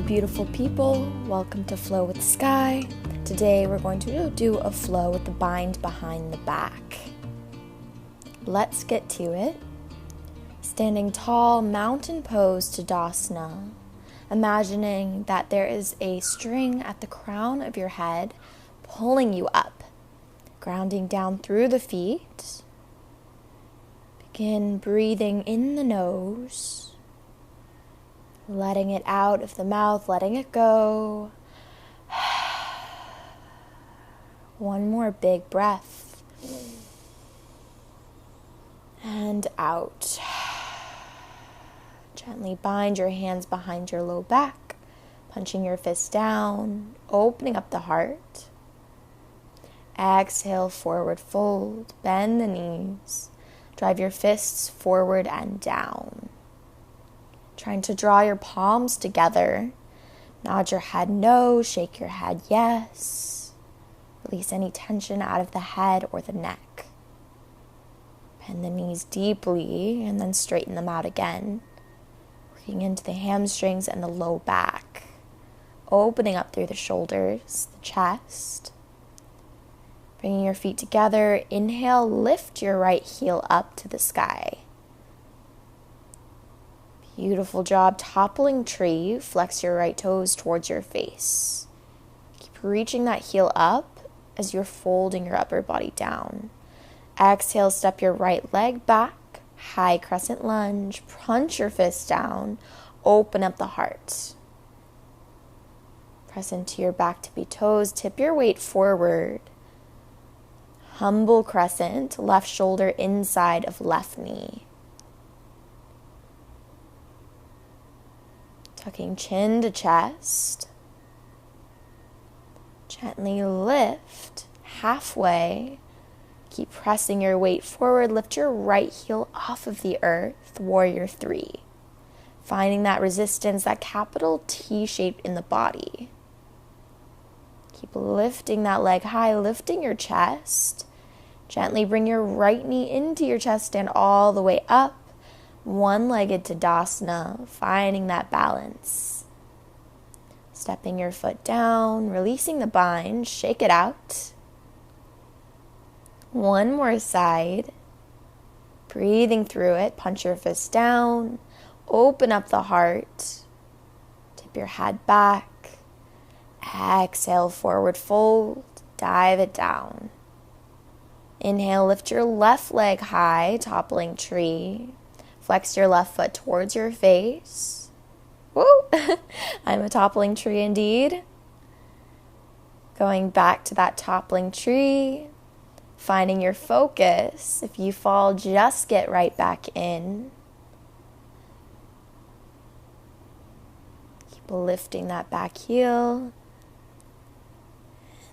beautiful people, welcome to Flow with Sky. Today we're going to do a flow with the bind behind the back. Let's get to it. Standing tall, mountain pose to Tadasana, imagining that there is a string at the crown of your head pulling you up, grounding down through the feet. Begin breathing in the nose. Letting it out of the mouth, letting it go. One more big breath. And out. Gently bind your hands behind your low back, punching your fists down, opening up the heart. Exhale, forward fold, bend the knees. Drive your fists forward and down. Trying to draw your palms together. Nod your head no, shake your head yes. Release any tension out of the head or the neck. Bend the knees deeply and then straighten them out again. Working into the hamstrings and the low back. Opening up through the shoulders, the chest. Bringing your feet together. Inhale, lift your right heel up to the sky. Beautiful job. Toppling tree. Flex your right toes towards your face. Keep reaching that heel up as you're folding your upper body down. Exhale, step your right leg back. High crescent lunge. Punch your fist down. Open up the heart. Press into your back tippy toes. Tip your weight forward. Humble crescent. Left shoulder inside of left knee. Tucking chin to chest. Gently lift halfway. Keep pressing your weight forward. Lift your right heel off of the earth. Warrior 3. Finding that resistance, that capital T shape in the body. Keep lifting that leg high, lifting your chest. Gently bring your right knee into your chest. Stand all the way up. One-legged Tadasana, finding that balance. Stepping your foot down, releasing the bind, shake it out. One more side. Breathing through it, punch your fist down, open up the heart. Tip your head back. Exhale, forward fold, dive it down. Inhale, lift your left leg high, toppling tree. Flex your left foot towards your face. Woo! I'm a toppling tree indeed. Going back to that toppling tree. Finding your focus. If you fall, just get right back in. Keep lifting that back heel.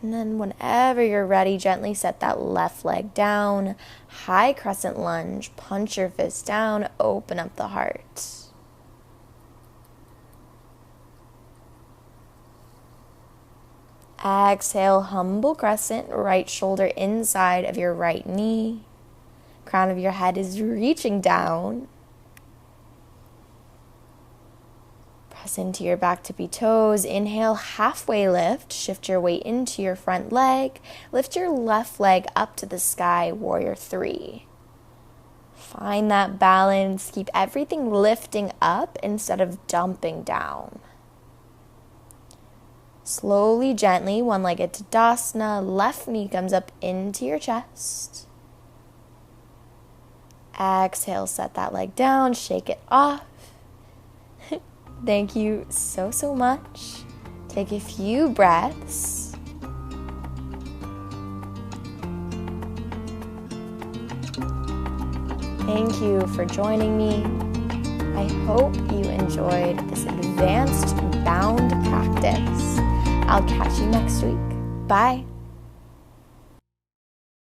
And then whenever you're ready, gently set that left leg down. High crescent lunge. Punch your fist down. Open up the heart. Exhale, humble crescent. Right shoulder inside of your right knee. Crown of your head is reaching down. Press into your back tippy toes. Inhale, halfway lift. Shift your weight into your front leg. Lift your left leg up to the sky, warrior 3. Find that balance. Keep everything lifting up instead of dumping down. Slowly, gently, one-legged Tadasana. Left knee comes up into your chest. Exhale, set that leg down. Shake it off. Thank you so much. Take a few breaths. Thank you for joining me. I hope you enjoyed this advanced bound practice. I'll catch you next week. Bye.